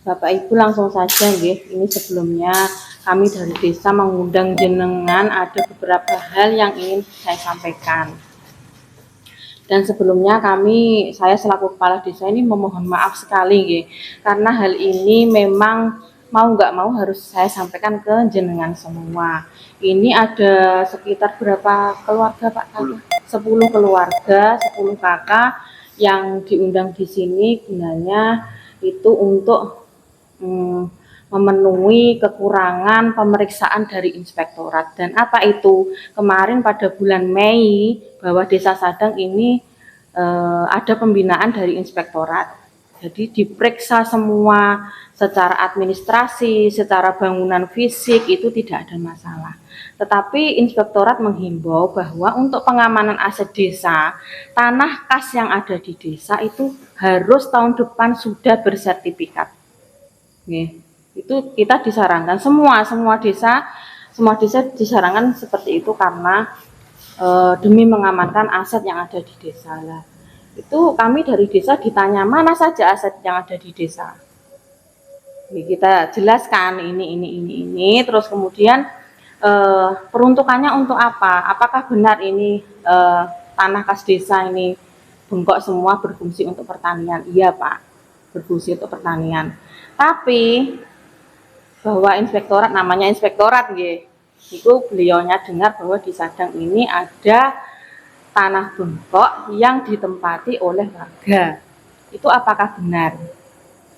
Bapak Ibu langsung saja nggih. Ini sebelumnya kami dari desa mengundang jenengan, ada beberapa hal yang ingin saya sampaikan. Dan sebelumnya saya selaku kepala desa ini memohon maaf sekali nggih, karena hal ini memang mau nggak mau harus saya sampaikan ke jenengan semua. Ini ada sekitar berapa keluarga Pak? 10 keluarga, 10 kakak yang diundang di sini gunanya itu untuk memenuhi kekurangan pemeriksaan dari inspektorat. Dan apa itu? Kemarin pada bulan Mei bahwa Desa Sadang ini ada pembinaan dari inspektorat. Jadi diperiksa semua secara administrasi, secara bangunan fisik itu tidak ada masalah. Tetapi inspektorat menghimbau bahwa untuk pengamanan aset desa, tanah kas yang ada di desa itu harus tahun depan sudah bersertifikat. Nih, itu kita disarankan semua desa disarankan seperti itu karena demi mengamankan aset yang ada di desa lah. Itu kami dari desa ditanya mana saja aset yang ada di desa. Jadi kita jelaskan ini, terus kemudian peruntukannya untuk apa? Apakah benar ini tanah kas desa ini bengkok semua berfungsi untuk pertanian? Iya Pak, berfungsi untuk pertanian. Tapi bahwa inspektorat, namanya inspektorat nggih, itu beliaunya dengar bahwa di Sadang ini ada tanah bengkok yang ditempati oleh warga. Itu apakah benar?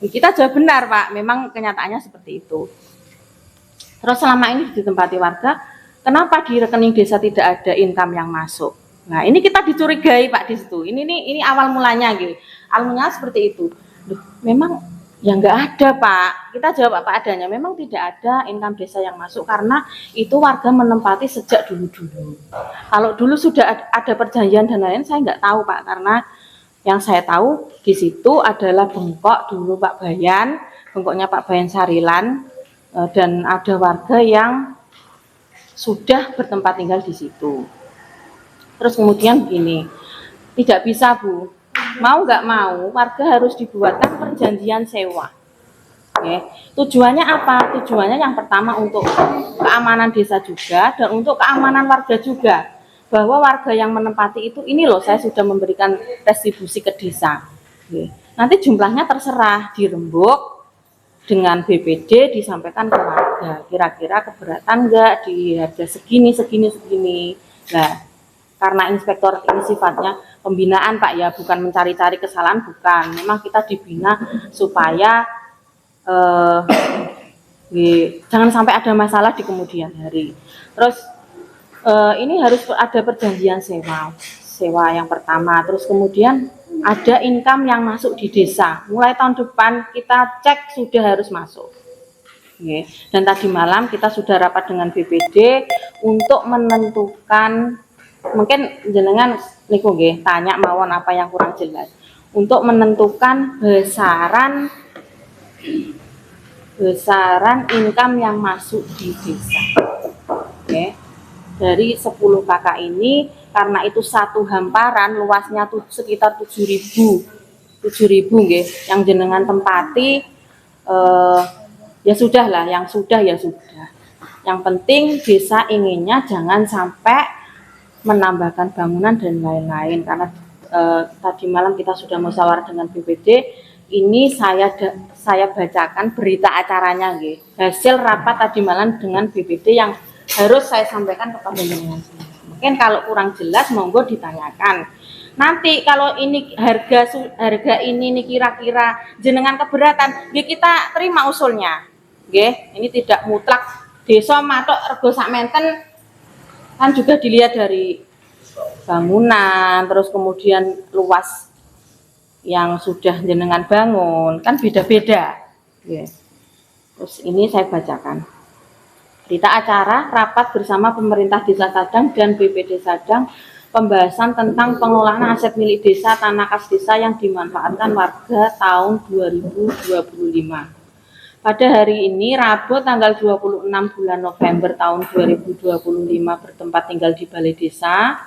Kita jawab benar Pak, memang kenyataannya seperti itu. Terus selama ini ditempati warga, kenapa di rekening desa tidak ada income yang masuk? Nah ini kita dicurigai Pak di situ. Ini awal mulanya gitu. Awal mulanya seperti itu. Duh, memang ya nggak ada Pak. Kita jawab apa adanya. Memang tidak ada income desa yang masuk karena itu warga menempati sejak dulu-dulu. Kalau dulu sudah ada perjanjian dan lain-lain, saya nggak tahu Pak, karena yang saya tahu di situ adalah bengkok dulu Pak Bayan, bengkoknya Pak Bayan Sarilan, dan ada warga yang sudah bertempat tinggal di situ. Terus kemudian begini, tidak bisa Bu, mau nggak mau warga harus dibuatkan perjanjian sewa. Oke. Tujuannya apa? Tujuannya yang pertama untuk keamanan desa juga dan untuk keamanan warga juga, bahwa warga yang menempati itu ini loh saya sudah memberikan restribusi ke desa. Oke. Nanti jumlahnya terserah dirembuk dengan BPD disampaikan ke warga, kira-kira keberatan nggak di harga segini. Nah, karena inspektorat ini sifatnya pembinaan Pak ya, bukan mencari-cari kesalahan, bukan. Memang kita dibina supaya jangan sampai ada masalah di kemudian hari. Terus ini harus ada perjanjian sewa yang pertama. Terus kemudian ada income yang masuk di desa. Mulai tahun depan kita cek sudah harus masuk. Dan tadi malam kita sudah rapat dengan BPD untuk menentukan, mungkin jenengan niku nggih tanya mawon apa yang kurang jelas, untuk menentukan besaran income yang masuk di desa. Dari 10 kakak ini, karena itu satu hamparan luasnya sekitar 7.000 nggih, yang jenengan tempati ya sudah lah, yang sudah ya sudah. Yang penting desa inginnya jangan sampai menambahkan bangunan dan lain-lain, karena tadi malam kita sudah musyawarah dengan BPD. Ini saya bacakan berita acaranya nggih, hasil rapat tadi malam dengan BPD yang harus saya sampaikan kepada jenengan. Mungkin kalau kurang jelas monggo ditanyakan. Nanti kalau ini harga ini kira-kira jenengan keberatan, ya kita terima usulnya. Nggih, ini tidak mutlak desa matok rego sak menten, kan juga dilihat dari bangunan, terus kemudian luas yang sudah jenengan bangun, kan beda-beda. Terus ini saya bacakan berita acara rapat bersama pemerintah Desa Sadang dan BPD Sadang, pembahasan tentang pengelolaan aset milik desa tanah kas desa yang dimanfaatkan warga tahun 2025. Pada hari ini Rabu tanggal 26 bulan November tahun 2025 bertempat tinggal di Balai Desa,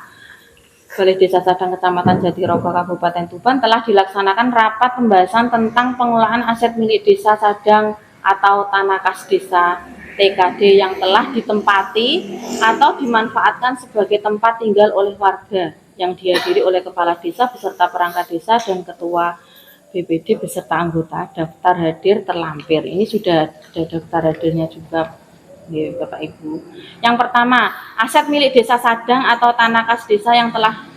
Balai Desa Sadang Kecamatan Jatiroba Kabupaten Tuban telah dilaksanakan rapat pembahasan tentang pengelolaan aset milik Desa Sadang atau tanah kas desa TKD yang telah ditempati atau dimanfaatkan sebagai tempat tinggal oleh warga yang dihadiri oleh kepala desa beserta perangkat desa dan ketua BPD beserta anggota. Daftar hadir terlampir. Ini sudah ada daftar hadirnya juga, ya, Bapak Ibu. Yang pertama, aset milik Desa Sadang atau tanah kas desa yang telah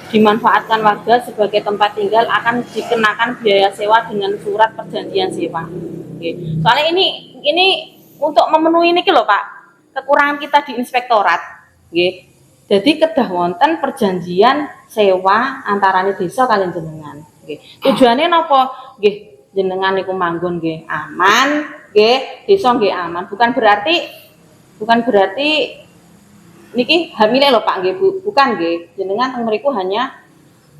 dimanfaatkan warga sebagai tempat tinggal akan dikenakan biaya sewa dengan surat perjanjian sewa. Oke. Soalnya ini untuk memenuhi ini loh Pak, kekurangan kita di inspektorat. Oke. Jadi kedah wonten perjanjian sewa antarane desa kalian jenengan. Oke. Tujuannya nopo? Nggih, jenengan niku manggon nggih aman, nggih, desa nggih aman. Bukan berarti niki hamile lho Pak nggih, bukan nggih. Jenengan teng mriku hanya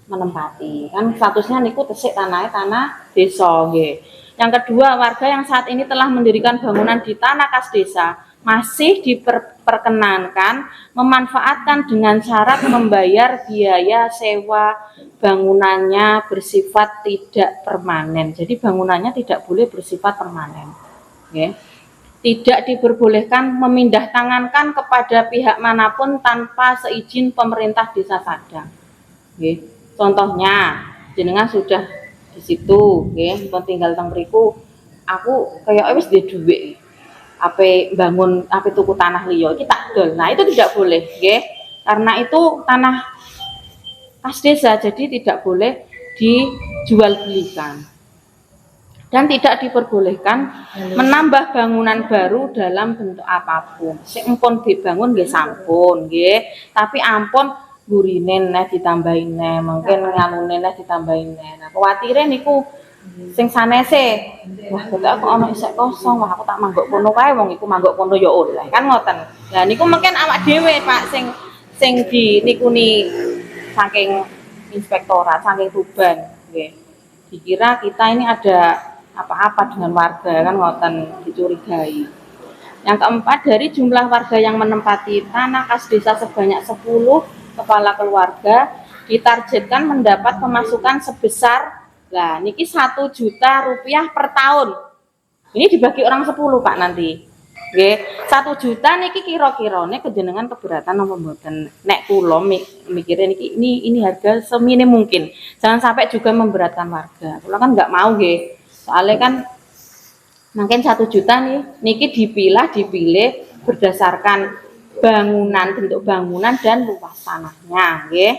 menempati. Kan statusnya niku tesik tanah desa nggih. Yang kedua, warga yang saat ini telah mendirikan bangunan di tanah kas desa masih diperkenankan memanfaatkan dengan syarat membayar biaya sewa bangunannya bersifat tidak permanen. Jadi bangunannya tidak boleh bersifat permanen. Oke. Tidak diperbolehkan memindah tangankan kepada pihak manapun tanpa seizin pemerintah Desa Sadang. Oke. Contohnya, jenengan sudah di situ, nggih, pun tinggal teng mriku, aku kayak wis duwe dhuwit. Ape bangun, ape tuku tanah liya iki tak dol. Nah, itu tidak boleh, nggih. Karena itu tanah kas desa, jadi tidak boleh dijual belikan. Dan tidak diperbolehkan menambah bangunan baru dalam bentuk apapun. Sing empun dibangun nggih sampun, nggih. Tapi ampun gurine neh ditambahin neh, mungkin nganune neh ditambahin neh. Nah, kuwatire niku sing sanese, wah kok aku ana isek kosong, wah aku tak manggok kono kae wong iku manggok kono ya oleh. Kan ngoten. Lah niku mungkin awak dhewe Pak sing di nikuni saking inspektorat, saking Tuban, nggih. Dikira kita ini ada apa-apa dengan warga, kan ngoten, dicurigai. Yang keempat, dari jumlah warga yang menempati tanah kas desa sebanyak 10 kepala keluarga ditargetkan mendapat pemasukan sebesar, lah niki 1 juta rupiah per tahun. Ini dibagi orang 10 Pak nanti. Nggih, 1 juta niki kira-kirane kejenengan keberatan apa mboten? Nek kula mikire niki ini harga seminim mungkin. Jangan sampai juga memberatkan warga. Kula kan nggak mau nggih. Soalnya kan mungkin 1 juta nih niki dipilih berdasarkan bangunan, bentuk bangunan dan luas tanahnya, nggih.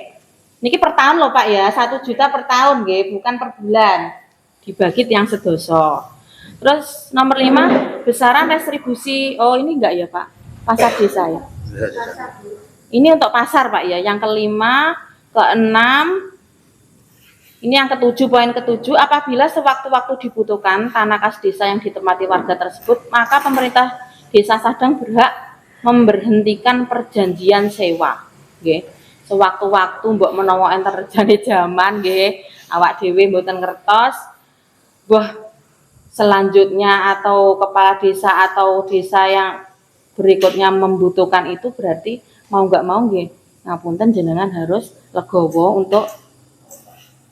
Niki per tahun loh Pak ya, 1 juta per tahun nggih, bukan per bulan. Dibagi yang sedoso. Terus nomor 5, besaran restribusi. Oh, ini enggak ya, Pak? Pasar desa ya. Ini untuk pasar, Pak ya. Yang kelima, keenam, ini yang ketujuh, poin ketujuh, apabila sewaktu-waktu dibutuhkan tanah kas desa yang ditempati warga tersebut, maka pemerintah Desa Sadang berhak memberhentikan perjanjian sewa, nggih. Sewaktu-waktu mbok menawa enten rejane jaman nggih, awak dhewe mboten ngertos, wah selanjutnya atau kepala desa atau desa yang berikutnya membutuhkan itu, berarti mau nggak mau nggih, ngapunten jenengan harus legowo untuk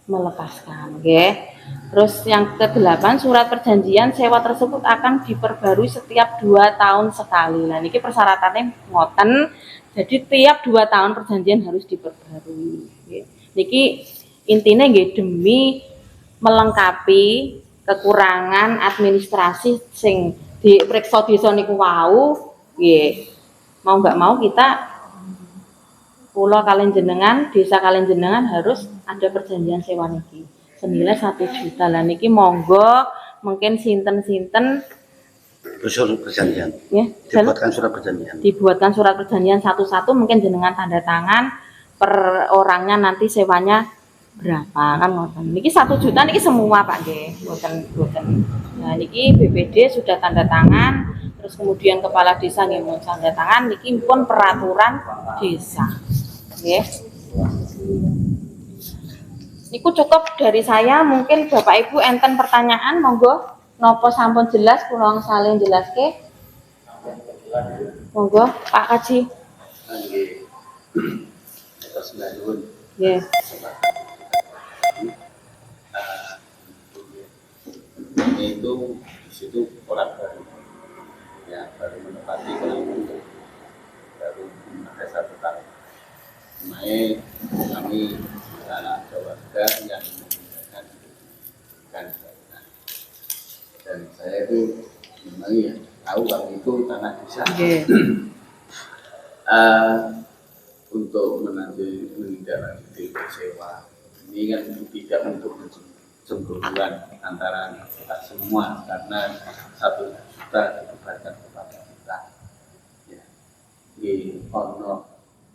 melepaskan, nggih. Terus yang ke-8, surat perjanjian sewa tersebut akan diperbarui setiap 2 tahun sekali. Nah, niki persyaratannya ngoten. Jadi tiap 2 tahun perjanjian harus diperbarui. Niki intinya nggih demi melengkapi kekurangan administrasi sing dipriksa desa niku wau, nggih. Mau nggak mau kita pulau kalian jenengan, desa kalian jenengan harus ada perjanjian sewa niki senilai 1 juta. Lah niki monggo mungkin sinten-sinten surat perjanjian. Ya, dibuatkan surat perjanjian satu-satu, mungkin jenengan tanda tangan per orangnya nanti sewanya berapa kan ngoten. Niki 1 juta niki semua Pak nggih, mboten. Nah niki BPD sudah tanda tangan, terus kemudian kepala desa nggih mau tanda tangan, niki pun peraturan desa. Nggih. Niku cukup dari saya, mungkin Bapak Ibu enten pertanyaan monggo. Nopo sampun jelas kula saling jelaske. Monggo Pak Kaji. Nggih. Terus Nggih. Ini itu di situ orang baru, ya baru menempati untuk baru ada 1 tahun. Makanya kami ada warga yang menggunakan ikan bangunan. Dan saya itu memang ya tahu kalau itu tanah desa. Untuk menindaklanjuti sewa ini kan tidak untuk cemburuan antara kita semua karena 1 juta diberikan kepada kita. Ya. Di ono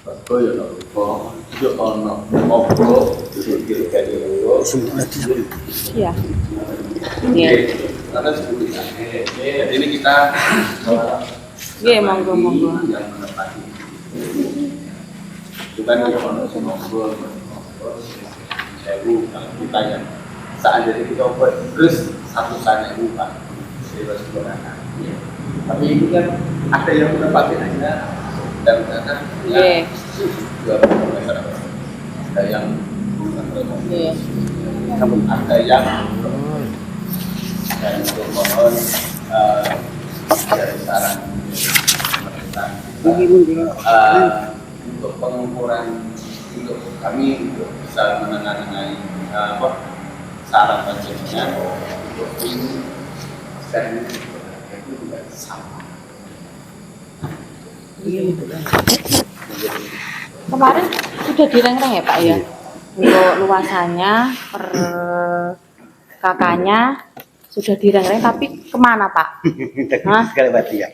Berko ya nopo, yo ono opo, duduk dari loro. Iya. Iya. Karena sebelumnya, ini kita Nggih, monggo. yang menepati. Bukan yang ono semonggo, sewu kalau kita yang seandainya kita buat terus 1.000 Pak, bebas kewenangan. Tapi ini kan ada yang menepati hanya dan karena Nggih. ada yang Nggih. namun ada yang dan untuk mohon dari saran pemerintah untuk pengukuran untuk kami untuk bisa menengahi saran panjenengan untuk ini dan itu juga sama. Kemarin sudah direng-reng ya Pak ya? Untuk luasannya per kakaknya sudah direng-reng, tapi kemana Pak? Hah? Sekali berarti ya.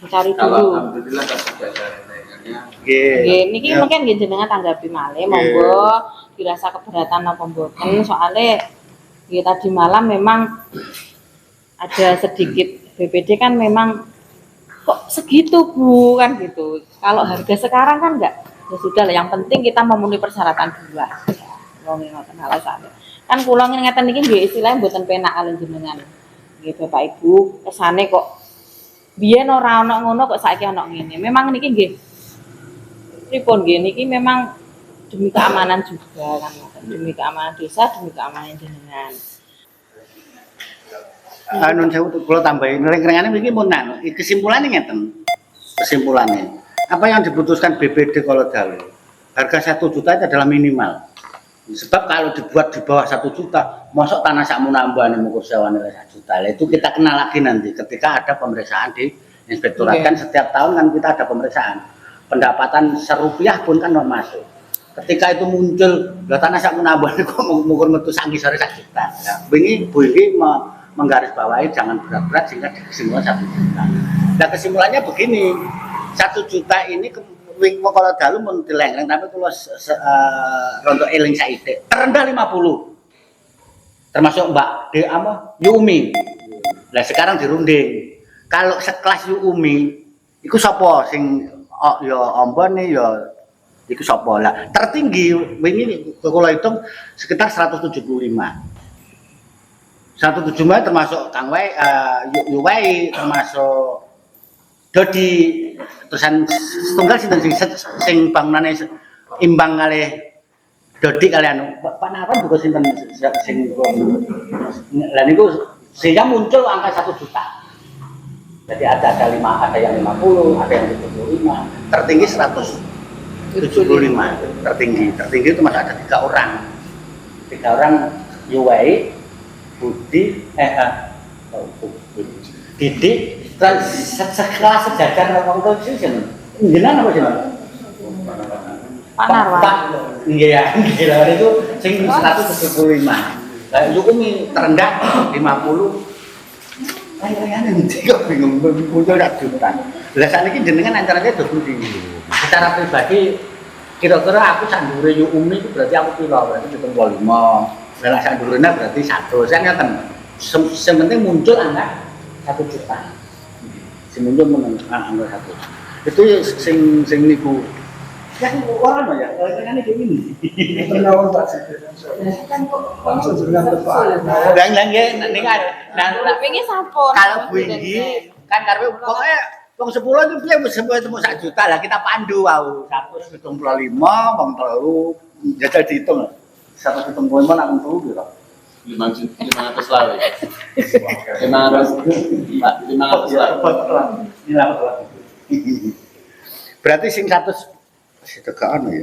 Cari Kalau dulu. alhamdulillah kan sudah ada rencananya. Nggih, niki mungkin nggih jenengan tanggapi malih, monggo dirasa keberatan apa mboten, soalnya nggih tadi malam memang ada sedikit BPD kan memang kok segitu Bu kan gitu. Kalau harga sekarang kan enggak, ya sudah lah, yang penting kita memenuhi persyaratan dua. Wong ngoten alasane. Kan kula ngeten iki nggih istilahnya mboten penak kalian jenengan. Nggih Bapak Ibu, kesane kok biyen ora ana ngono kok saiki ana ngene. Memang niki nggih pripun nggih niki memang demi keamanan juga kan, demi keamanan desa, demi keamanan jenengan. Nun sewu kula tambahin reng-rengane mriki mun kesimpulannya ngeten. Kesimpulannya, apa yang diputuskan BPD Kolodalu, harga 1 juta itu adalah minimal. Sebab kalau dibuat di bawah 1 juta, mosok tanah sakmu nambah ngukur sewa nilai 1 juta. Nah, itu kita kenal lagi nanti ketika ada pemeriksaan di inspektorat. Kan setiap tahun kan kita ada pemeriksaan. Pendapatan serupiah pun kan masuk. Ketika itu muncul, lah tanah sakmu nambah kok ngukur metu sak ngisore 1 juta. Nah, wingi Bu iki menggarisbawahi jangan berat-berat sehingga kesimpulan 1 juta. Nah kesimpulannya begini, 1 juta ini kalau dalu mun dileng-leng tapi kalau rontok eling saiki terendah 50. Termasuk Mbak De Yumi. Nah sekarang dirunding. Kalau sekelas Yumi iku sapa sing ya ombone ya iku sapa. Lah tertinggi wingi kula hitung sekitar 175. 175 termasuk Kang Wei, Yuwei, termasuk Dodi, terusan setunggal sing bangunane imbang kalih Dodi kalian Pak Naran juga sinten sing lha niku sehingga muncul angka 1 juta. Jadi ada yang 50, ada yang 75, tertinggi 175, tertinggi itu masih ada 3 orang. 3 orang Yuwei, Budi, Didik, sekelas sejajar orang itu sih, jenengan apa jenengan? Panarwan. Iya, gila itu sing 175. Lah Yukumi terendah 50. Kayaknya nanti kok bingung muncul rak juta. Lah sakniki jenengan ancaranya dos pundi? Secara pribadi kira-kira aku sandure Yukumi itu berarti aku piro? Berarti 75. Lah sak durena berarti 100. Kan ngoten. Sing penting muncul angka 1 juta. Sing muncul angka 1. Itu sing niku. Ya orang ya, kan iki ini. Menawan Pak kan kok langsung dengan Pak. Lang nggih nika. Lah wingi sampun. Kalau Bu Inggi kan karepe pokoke wong 10 itu piye wis temu 1 juta lah kita pandu wau 175 wong 3 jajal dihitung. 175 nak untung piro? 500 lawe. 500 lawe. Berarti sing 100 sedekaan ya.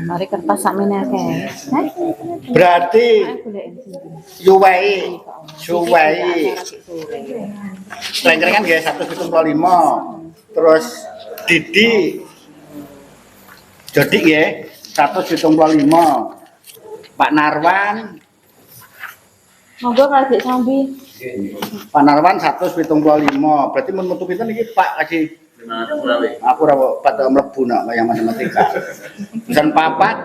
Mari kertas sakmene akeh. Berarti yuwai lengkrengan ya 175. Terus Didi Jodik ya 175. Pak Narwan Monggo Kak Sambi. Pak Narwan 175. Berarti mun metu pinten iki Pak kasih 500 lawe. aku ora pada mlebu nak kaya matematika. Pesan papat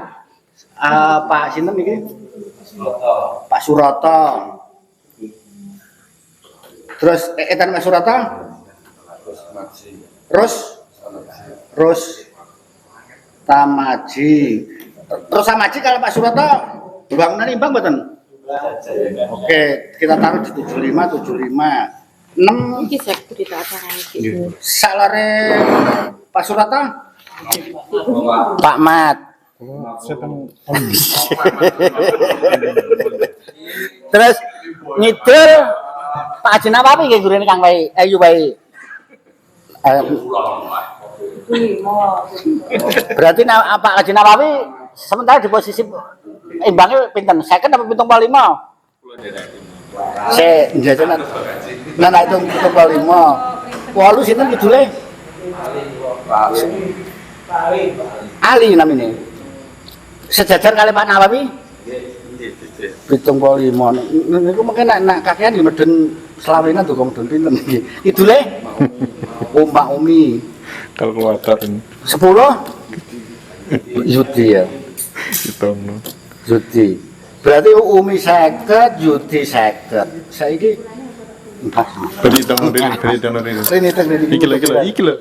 Pak sinten iki? Pak Surata. Terus etan Pak Surata? Terus Tamaji. Terus Tamaji kalau Pak Surata bangunan imbang mboten? Oke, kita taruh di 75. 6 Iki sek berita acara iki. salare Pak Surata? Pak Mat. Terus ngidul Pak Haji Nawawi nggih gurune Kang Wai, ayu wae. Berarti Pak Haji Nawawi sementara di posisi imbangnya pinten? 50 apa 75? Saya jajan nana itu 75. Walu sinten kidule? Ali namanya. Sejajar kali Pak Nawawi? 75. Niku mungkin nak kakean di Meden Selawena tukang don pinten iki. Kidule? Mbak Umi. Kalkulator ini. 10? Yudi ya. Hitung. Yudi. Berarti Umi 50, Yudi 50. Saiki Berhitung ini. Iki lho.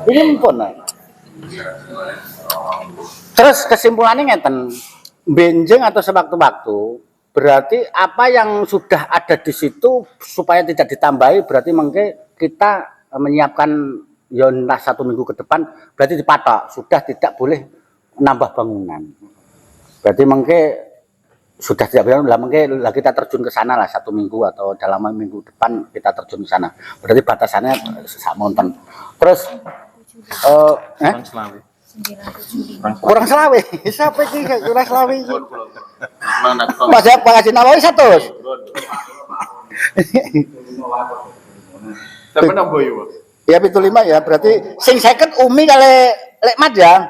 Ini mumpun. Terus kesimpulannya ngeten, benjeng atau sewaktu-waktu, berarti apa yang sudah ada di situ supaya tidak ditambahi, berarti mungkin kita menyiapkan ya entah 1 minggu ke depan, berarti dipatok, sudah tidak boleh nambah bangunan. Berarti mungkin sudah tidak boleh, mungkin kita terjun ke sana lah 1 minggu atau dalam minggu depan kita terjun ke sana. Berarti batasannya sak monten. Terus kurang selawe. Siapa iki kurang selawe iki? Mas Pak Haji Nawawi 100. Tapi nang boyo. Ya 75 ya, berarti sing 50 Umi kali Lekmat ya.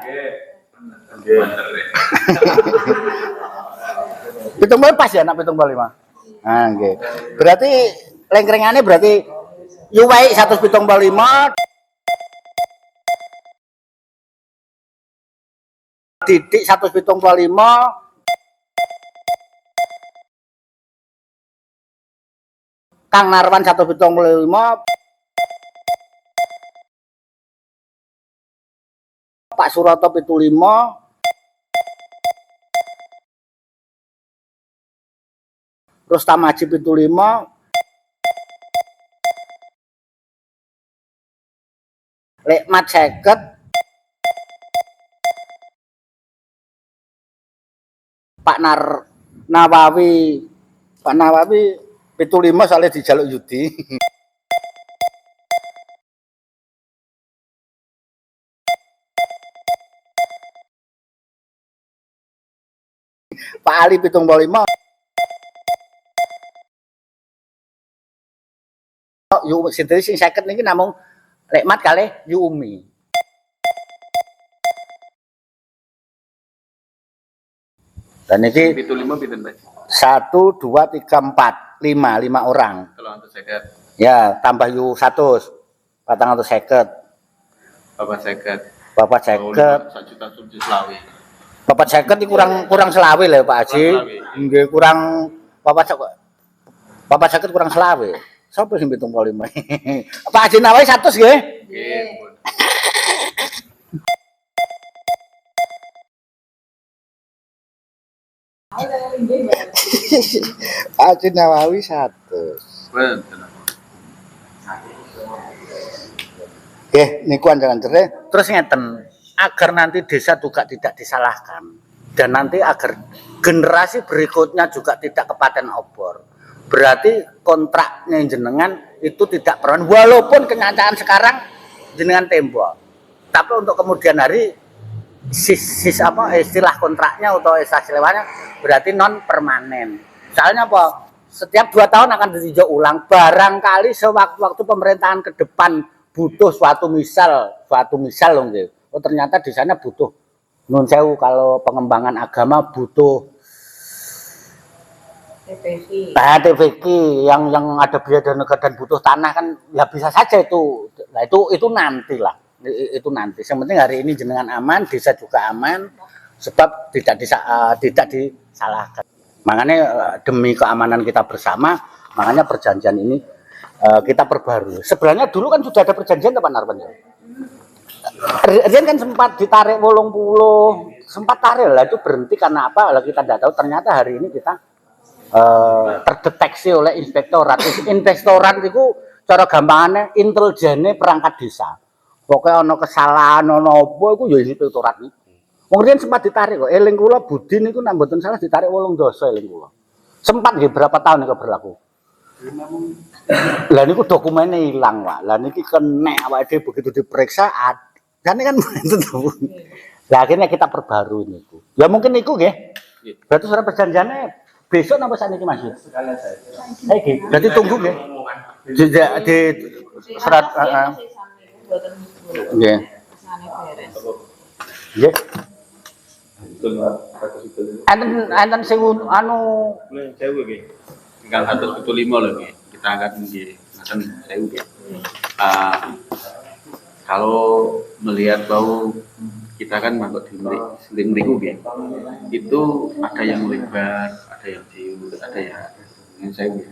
Pitung pas ya nak 75. Nah, nggih. Berarti lengkrengannya berarti yuwai 175 Didik 175 Kang Narwan 175 Pak Surata 75 terus Tamaji 75 Lekmat 50 Pak Nawawi 75 soalnya dijaluk Yudi. Pak Ali 75. Yu sendiri sing 50 niki namung Lekmat kalih Yumi. Dan ini 75 pinten, Pak? 1, 2, 3, 4, 5 orang. Kalau untuk seket, Ya, tambah yu 100. 450. Bapak seket. Bapak 50. 1 juta subsidi selawi. Bapak 50 iki kurang selawe lho Pak Haji. Nggih kurang Bapak 50 kurang selawe. Sapa sing 75? Pak Haji Nawawi 100 nggih. Nggih, Pak Haji Nawawi 100. Betul. niku anjangan cerai. Terus ngeten, agar nanti desa juga tidak disalahkan dan nanti agar generasi berikutnya juga tidak kepaten obor. Berarti kontraknya jenengan itu tidak peran walaupun kenyataan sekarang jenengan tembok. Tapi untuk kemudian hari istilah kontraknya atau istilah selewanya berarti non permanen. Misalnya apa? Setiap 2 tahun akan ditinjau ulang. Barangkali sewaktu-waktu pemerintahan ke depan butuh suatu misal loh gitu. Oh ternyata di sana butuh nun sewu kalau pengembangan agama butuh TVK yang ada biaya dan negara dan butuh tanah kan ya bisa saja itu. Nah itu nanti lah. Itu nanti. Yang penting hari ini jenengan aman, desa juga aman sebab tidak disalahkan. Makanya demi keamanan kita bersama, makanya perjanjian ini kita perbarui. Sebenarnya dulu kan sudah ada perjanjian Pak Narwan. Rian kan sempat ditarik 80, sempat tarik lah itu berhenti karena apa? Lah kita tidak tahu. Ternyata hari ini kita terdeteksi oleh inspektorat. Inspektorat itu cara gampangannya intelijennya perangkat desa. Pokoknya ono kesalahan ono apa iku ya inspektorat niku. Wong riyen sempat ditarik kok. Eling kula Budin niku nek mboten salah ditarik 8 dosa eling kula. Sempat nggih berapa tahun niku berlaku. Lah niku dokumennya hilang, Pak. Lah niki kena awake dhewe begitu diperiksa jane kan mboten. Lah akhirnya kita perbarui niku. Ya mungkin niku nggih. Berarti surat perjanjiannya besok napa saniki Mas? Sekalian saya. Nggih, berarti tunggu nggih. Di surat nggih. Nggih. Enten sing anu sewu nggih. Tinggal 175 lho nggih. Kita angkat nggih. Ngaten sewu nggih. Kalau melihat bahwa kita kan mangkok di seling mriku nggih. Itu ada yang lebar, ada yang jauh, ada yang sewu.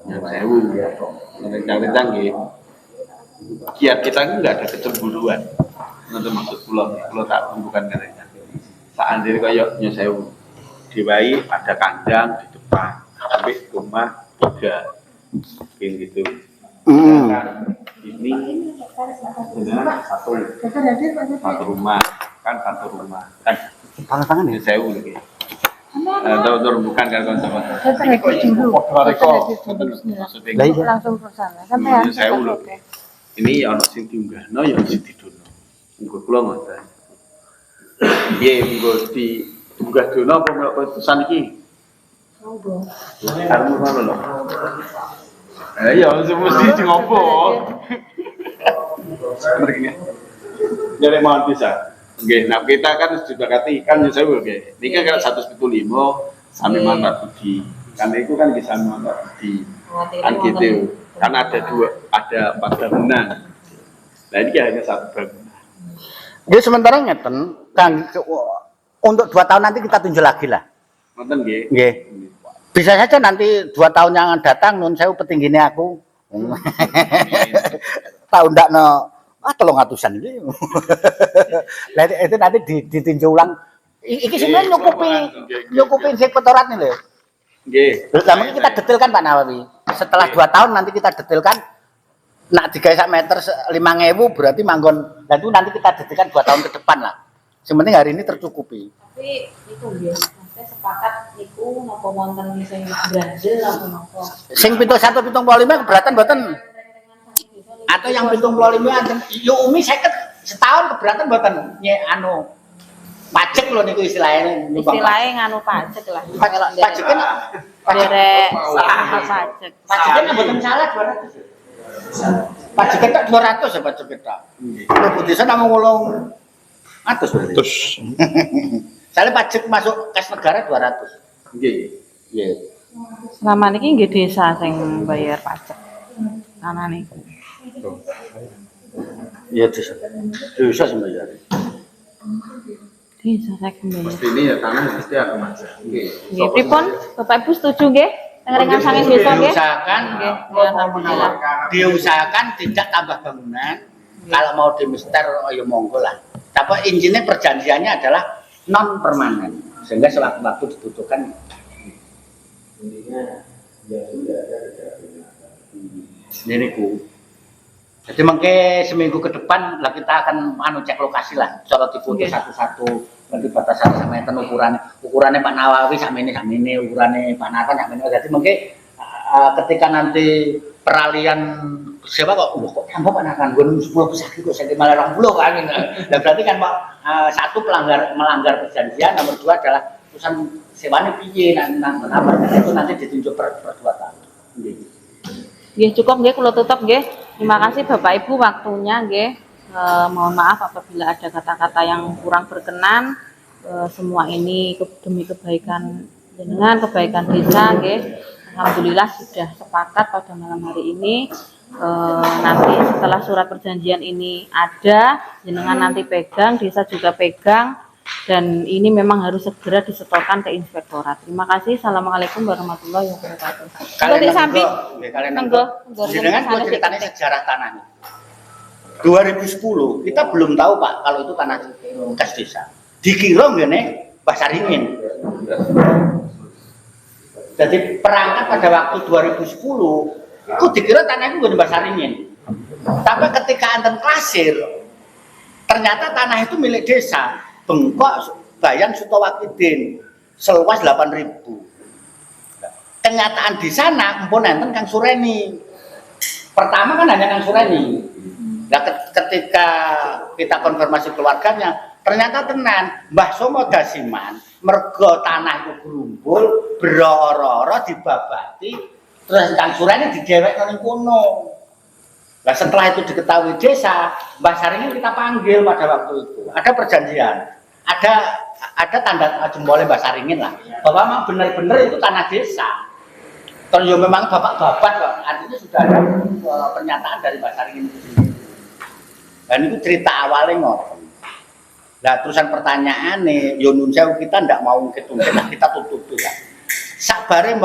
Yang sewu. Rencang-rencang nggih. Kiat kita ini enggak ada kecemburuan. Itu maksud kula tak bukan katanya. Seandainya kayak nyesewu diwai ada kandang di depan, sampai rumah 3 gitu. Ini satu rumah kan tangan ya nyesewu lagi. Tahu bukan kan konsep. Langsung bersama. Sampai Nyesewu lho. Ini ono sing diunggahno ya sing didono. Monggo kula ngoten. Nggih, monggo diunggah dono apa melok putusan iki? Monggo. Arep ngono lho. Ya mesti di ngopo. Mrene. Jadi mohon bisa. Nggih, nah kita kan sudah kati kan ya saya nggih. Niki kan 175 sampai mantap budi. Kan itu kan bisa mantap budi. Kan gitu. Kan ada 4 bangunan. Nah ini hanya 1 bangunan. Jadi sementara ngeten, Kang, untuk 2 tahun nanti kita tunjuk lagi lah. Nonton nggih. Nggih. Bisa saja nanti 2 tahun yang akan datang nun sewu petinggine aku. Tahu ndakno 300-an iki. Lah itu nanti ditinjau ulang. Iki sebenarnya nyukupi inspektorat nih lho. Nggih. Lah mungkin kita detailkan Pak Nawawi. Setelah 2 tahun nanti kita detailkan. Nak digawe sak meter 5.000 berarti manggon. Nah itu nanti kita detailkan 2 tahun ke depan lah. Yang penting hari ini tercukupi. Tapi itu nggih, saya sepakat niku napa wonten sing ganjel napa napa. Sing 71 75 keberatan mboten? Atau yang 75 yo umi 50 setahun keberatan mboten? Anu pajak lho niku istilahnya. istilahnya nganu pajak lah. Pajak kan Derek pajak. pajaknya mboten salah 200. Pajak ketok 200 ya pajak ketok. Kalau Budisa namung 800 berarti. Terus Soalnya pajak masuk kas negara 200. Nggih. Nggih. Selama ini nggih desa sing bayar pajak. Tanah niku. Iya desa. Desa sembayar. Desa saya bayar. Mesti ini ya tanah mesti ada Mas. Nggih. Nggih, pripun? Bapak Ibu setuju nggih? Tengeringan sange desa nggih? Diusahakan, Nggih, alhamdulillah. diusahakan tidak tambah bangunan. Kalau mau dimester, ya monggo lah. Tapi intinya perjanjiannya adalah non permanen, sehingga sewaktu-waktu dibutuhkan. Ini ku Jadi mungkin seminggu ke depan lah kita akan cek lokasi lah, cara difoto Oke. satu-satu, nanti batasan sama itu ukurannya Pak Nawawi sama ini, ukurannya Pak Narwan sama ini. Jadi mungkin ketika nanti peralihan siapa kok tambah Pak Narwan gue 10 pesagi kok saya malah 20 kan. Nah berarti kan Pak satu melanggar perjanjian, nomor 2 adalah urusan sewanya piye itu nanti ditunjuk per 2 tahun. Nggih cukup nggih kula tutup nggih. Terima kasih Bapak Ibu waktunya nggih. Mohon maaf apabila ada kata-kata yang kurang berkenan. Semua ini demi kebaikan jenengan, kebaikan desa nggih. Alhamdulillah sudah sepakat pada malam hari ini. Nanti setelah surat perjanjian ini ada, jenengan nanti pegang, desa juga pegang. Dan ini memang harus segera disetorkan ke inspektorat. Terima kasih. Assalamualaikum warahmatullahi wabarakatuh. Kalian Sampai dengan gue ceritanya sejarah tanahnya. 2010 kita belum tahu Pak kalau itu tanah bekas desa. Dikira ngene Mbah Saringin. Jadi perangkat pada waktu 2010 itu dikira tanah itu ngene Mbah Saringin. Tapi ketika enten klasir ternyata tanah itu milik desa. Bengkok Bayan Sutowakidin seluas 8.000. Kenyataan di sana empun enten Kang Sureni. Pertama kan hanya Kang Sureni. Nah, ketika kita konfirmasi keluarganya, ternyata tenan Mbah Somo Dasiman mergo tanah itu gerumbul, beroro-oro dibabati, terus Kang Sureni didewek nang kono. Nah, setelah itu diketahui desa, Mbah Saringin kita panggil pada waktu itu. Ada perjanjian. Ada tanda jempolnya Mbah Saringin lah bahwa memang benar-benar itu tanah desa. Kalau memang bapak-bapak artinya sudah ada pernyataan dari Mbah Saringin itu. Dan itu cerita awalnya ngoten. Nah terusan pertanyaan nih, Yonun Sewu kita ndak mau ngitungin, kita tutup lah. Sakbare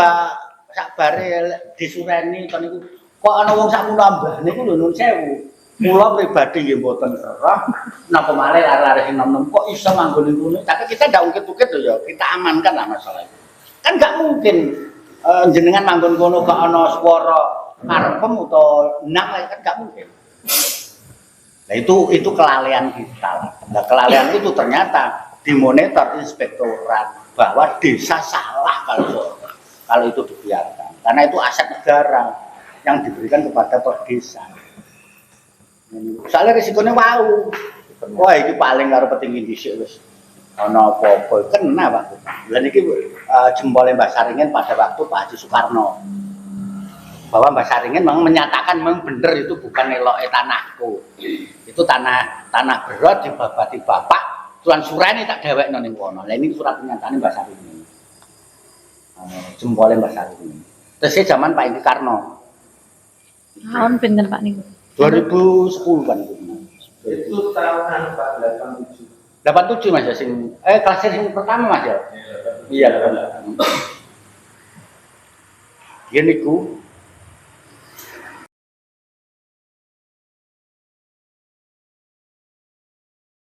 disureni kan itu kok ana wong sak nambah niku lho Yonun Sewu. Mula pribadi nggih mboten roh napa malih lare-lare sing nom-nom kok iso manggon niku. Tapi kita ndak ungkit-ungkit lho ya, kita amankan lah masalah itu. Kan nggak mungkin jenengan manggon kono gak ana swara karepem utawa nak kan nggak mungkin. Nah itu kelalaian kita. Nah kelalaian itu ternyata dimonitor inspektorat bahwa desa salah kalau itu dibiarkan. Karena itu aset negara yang diberikan kepada per desa. Soalnya risikonya wow. Wah itu paling karo petinggi dhisik wis. Ana apa-apa kena Pak. Lah niki jempolnya Mbah Saringin pada waktu Pak Haji Soekarno. Bahwa Mbah Saringin memang menyatakan memang benar itu bukan eloke tanahku. Itu tanah berot dibabati bapak, tuan surane tak dhewekno ning kono. Lah ini surat pernyataan Mbah Saringin. Jempolnya Mbah Saringin. Terus zaman Pak Edi Karno. Tahun pinten Pak niku? 2010 kan itu. Itu tahunan Pak 87. 87 Mas ya sing kelas sing pertama Mas ya. Iya. Yen niku